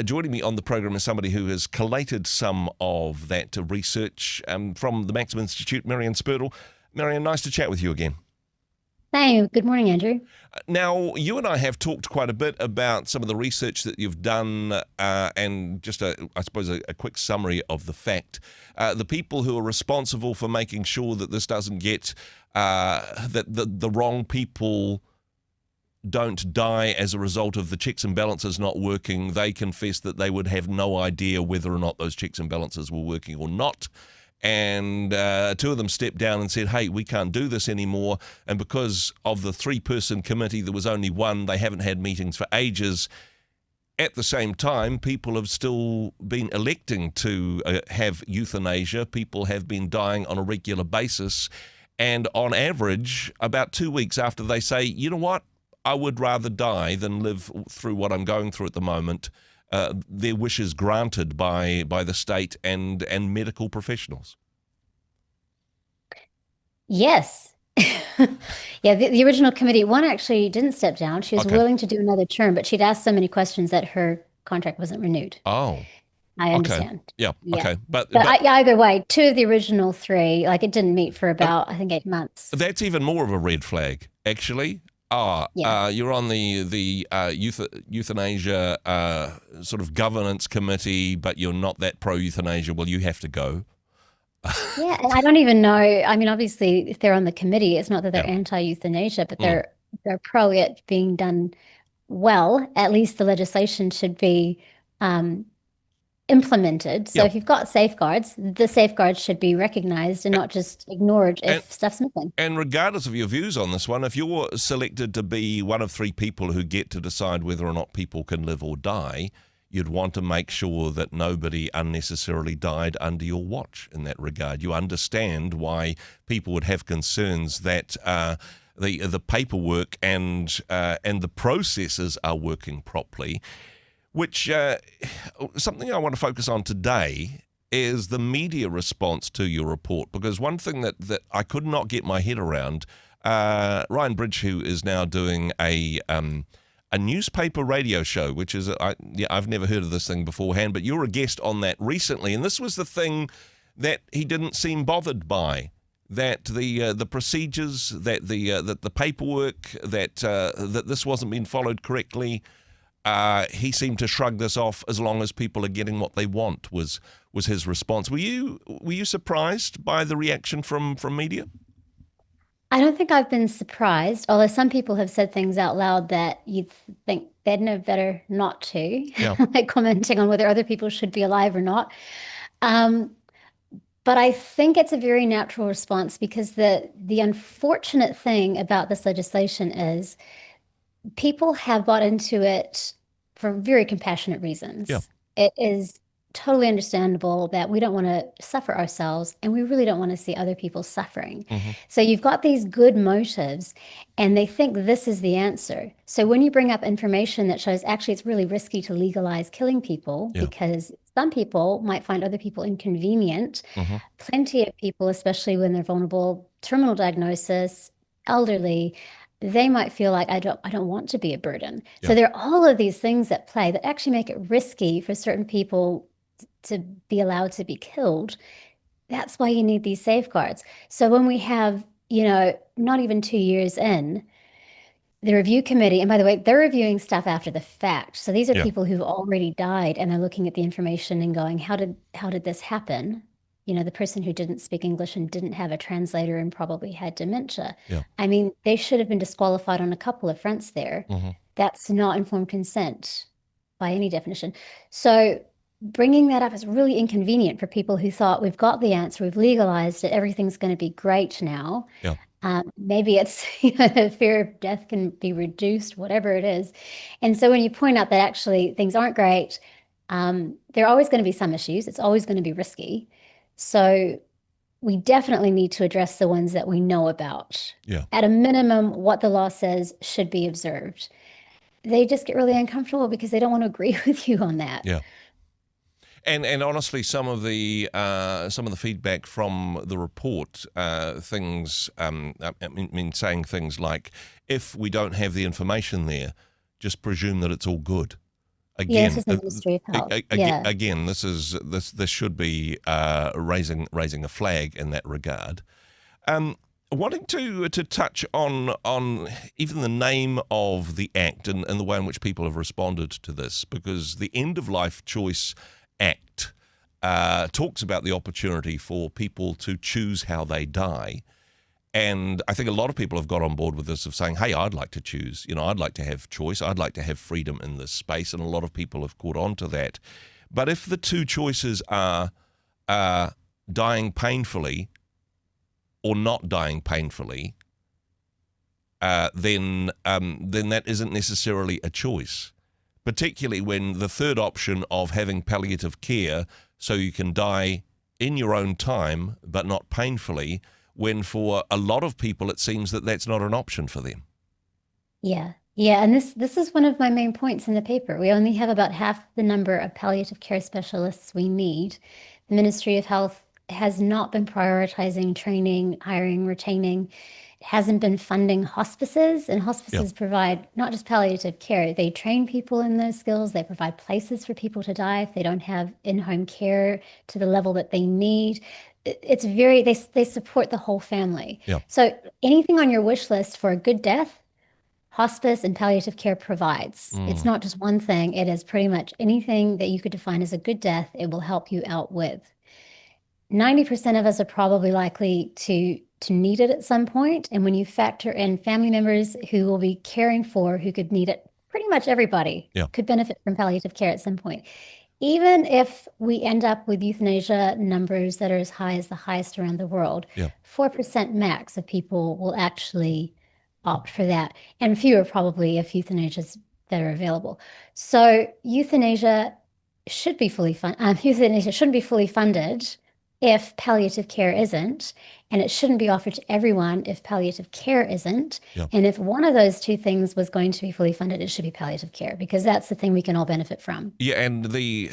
Joining me on the program is somebody who has collated some of that research from the Maxim Institute Maryanne Spurdle. Maryanne, nice to chat with you again. Hey, good morning, Andrew. Now, you and I have talked quite a bit about some of the research that you've done and just, I suppose, a quick summary of the fact. The people who are responsible for making sure that this doesn't get, that the wrong people don't die as a result of the checks and balances not working, they confess that they would have no idea whether or not those checks and balances were working or not. And two of them stepped down and said, hey, we can't do this anymore. And because of the three-person committee, there was only one. They haven't had meetings for ages. At the same time, people have still been electing to have euthanasia. People have been dying on a regular basis. And on average, about 2 weeks after they say, you know what, I would rather die than live through what I'm going through at the moment, their wishes granted by the state and medical professionals. Yes. Yeah, the original committee, one actually didn't step down. She was willing to do another term, but she'd asked so many questions that her contract wasn't renewed. Oh, I understand. Yeah. Okay. But either way, two of the original three, like it didn't meet for about, I think, 8 months. That's even more of a red flag, actually. You're on the euthanasia sort of governance committee, but you're not that pro-euthanasia. Well, you have to go. Yeah, and I don't even know. I mean, obviously, if they're on the committee, it's not that they're anti-euthanasia, but they're pro it being done well. At least the legislation should be implemented. So if you've got safeguards, the safeguards should be recognized and not just ignored if stuff's missing. And regardless of your views on this one, if you're selected to be one of three people who get to decide whether or not people can live or die, you'd want to make sure that nobody unnecessarily died under your watch in that regard. You understand why people would have concerns that the paperwork and the processes are working properly. Which, something I want to focus on today is the media response to your report, because one thing that I could not get my head around, Ryan Bridge, who is now doing a newspaper radio show, which is, I've never heard of this thing beforehand, but you're a guest on that recently, and this was the thing that he didn't seem bothered by, that the procedures, that the paperwork, that this wasn't being followed correctly. He seemed to shrug this off as long as people are getting what they want was his response. Were you surprised by the reaction from media? I don't think I've been surprised, although some people have said things out loud that you'd think they'd know better not to, like commenting on whether other people should be alive or not. But I think it's a very natural response, because the unfortunate thing about this legislation is people have bought into it for very compassionate reasons. Yeah. It is totally understandable that we don't want to suffer ourselves, and we really don't want to see other people suffering. Mm-hmm. So you've got these good motives, and they think this is the answer. So when you bring up information that shows actually it's really risky to legalize killing people, because some people might find other people inconvenient, plenty of people, especially when they're vulnerable, terminal diagnosis, elderly, they might feel like I don't want to be a burden. So there are all of these things at play that actually make it risky for certain people to be allowed to be killed. That's why you need these safeguards. So when we have, not even 2 years in, the review committee, and by the way, they're reviewing stuff after the fact. So these are people who've already died, and they're looking at the information and going, how did this happen? The person who didn't speak English and didn't have a translator and probably had dementia. Yeah. I mean, they should have been disqualified on a couple of fronts there. That's not informed consent by any definition. So bringing that up is really inconvenient for people who thought, we've got the answer, we've legalized it, everything's going to be great now. Maybe it's the fear of death can be reduced, whatever it is. And so when you point out that actually things aren't great, there are always going to be some issues. It's always going to be risky. So we definitely need to address the ones that we know about. At a minimum, what the law says should be observed. They just get really uncomfortable because they don't want to agree with you on that. And honestly, some of the feedback from the report, things, saying things like, if we don't have the information there, just presume that it's all good. Yeah, this Again, is the Ministry of Health. Yeah. again, this should be raising a flag in that regard. Wanting to touch on even the name of the act and the way in which people have responded to this, because the End of Life Choice Act talks about the opportunity for people to choose how they die. And I think a lot of people have got on board with this of saying, hey, I'd like to choose. I'd like to have choice. I'd like to have freedom in this space. And a lot of people have caught on to that. But if the two choices are dying painfully or not dying painfully, then that isn't necessarily a choice, particularly when the third option of having palliative care so you can die in your own time but not painfully, when for a lot of people it seems that that's not an option for them. Yeah. Yeah, and this is one of my main points in the paper. We only have about half the number of palliative care specialists we need. The Ministry of Health has not been prioritizing training, hiring, retaining. It hasn't been funding hospices, and hospices provide not just palliative care. They train people in those skills. They provide places for people to die if they don't have in-home care to the level that they need. It's very, they support the whole family. Yeah. So anything on your wish list for a good death, hospice and palliative care provides. It's not just one thing. It is pretty much anything that you could define as a good death, it will help you out with. 90% of us are probably likely to need it at some point. And when you factor in family members who will be caring for, who could need it, pretty much everybody could benefit from palliative care at some point. Even if we end up with euthanasia numbers that are as high as the highest around the world, 4% max of people will actually opt for that, and fewer probably if euthanasias that are available. So euthanasia should be fully euthanasia shouldn't be fully funded if palliative care isn't, and it shouldn't be offered to everyone if palliative care isn't. And if one of those two things was going to be fully funded, it should be palliative care, because that's the thing we can all benefit from. Yeah, and the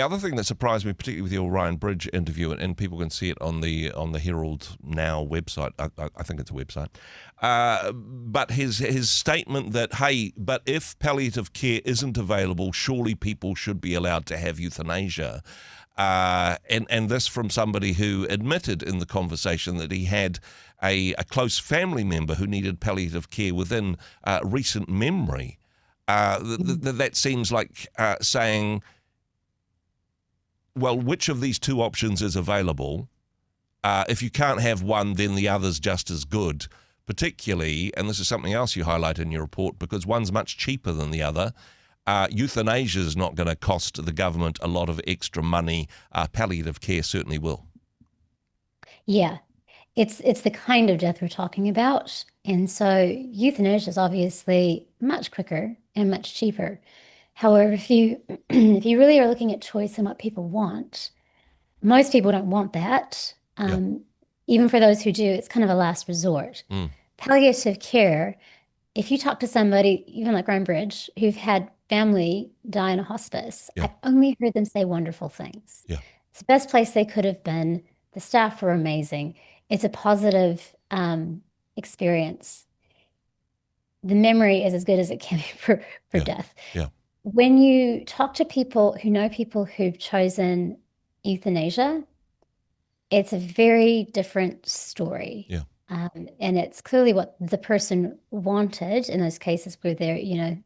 other thing that surprised me, particularly with your Ryan Bridge interview, and people can see it on the Herald Now website. I think it's a website. But his statement that, hey, but if palliative care isn't available, surely people should be allowed to have euthanasia. And this from somebody who admitted in the conversation that he had a close family member who needed palliative care within recent memory. That seems like saying, well, which of these two options is available? If you can't have one, then the other's just as good. Particularly, and this is something else you highlight in your report, because one's much cheaper than the other. Euthanasia is not going to cost the government a lot of extra money. Palliative care certainly will. Yeah. It's the kind of death we're talking about. And so euthanasia is obviously much quicker and much cheaper. However, if you really are looking at choice and what people want, most people don't want that. Even for those who do, it's kind of a last resort. Palliative care, if you talk to somebody, even like Ryan Bridge, who've had family die in a hospice, I've only heard them say wonderful things. It's the best place they could have been. The staff were amazing. It's a positive experience. The memory is as good as it can be for death. When you talk to people who know people who've chosen euthanasia, it's a very different story. And it's clearly what the person wanted in those cases where there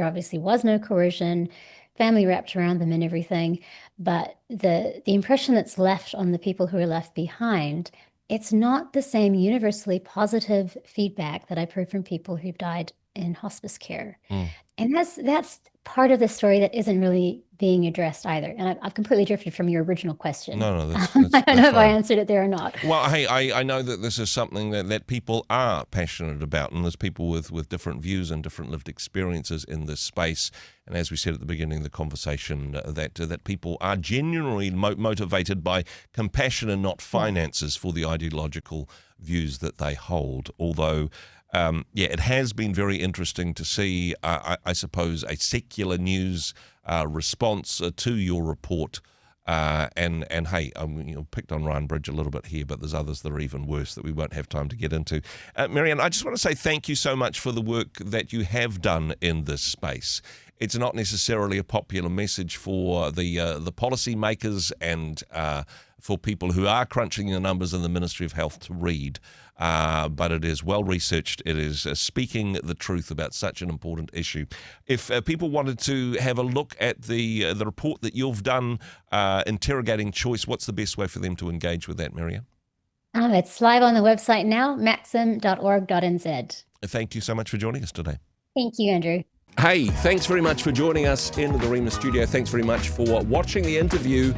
obviously was no coercion, family wrapped around them and everything. But the impression that's left on the people who are left behind, it's not the same universally positive feedback that I've heard from people who've died in hospice care. And that's part of the story that isn't really being addressed either. And I've completely drifted from your original question. No, that's I don't know fine. if I answered it there or not. Well, hey, I know that this is something that people are passionate about, and there's people with different views and different lived experiences in this space. And as we said at the beginning of the conversation, that people are genuinely motivated by compassion and not finances for the ideological views that they hold. Although, it has been very interesting to see, I suppose, a secular news response to your report. And hey, picked on Ryan Bridge a little bit here, but there's others that are even worse that we won't have time to get into. Maryanne, I just want to say thank you so much for the work that you have done in this space. it's not necessarily a popular message for the policy makers and for people who are crunching the numbers in the Ministry of Health to read. But it is well researched. It is speaking the truth about such an important issue. If people wanted to have a look at the report that you've done interrogating choice, what's the best way for them to engage with that, Maryanne? It's live on the website now, maxim.org.nz. Thank you so much for joining us today. Thank you, Andrew. Hey, thanks very much for joining us in the Rhema studio. Thanks very much for watching the interview.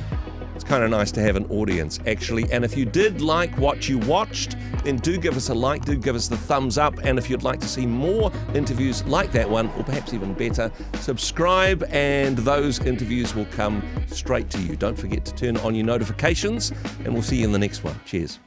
It's kind of nice to have an audience, actually. And if you did like what you watched, then do give us a like, do give us the thumbs up. And if you'd like to see more interviews like that one, or perhaps even better, subscribe and those interviews will come straight to you. Don't forget to turn on your notifications, and we'll see you in the next one. Cheers.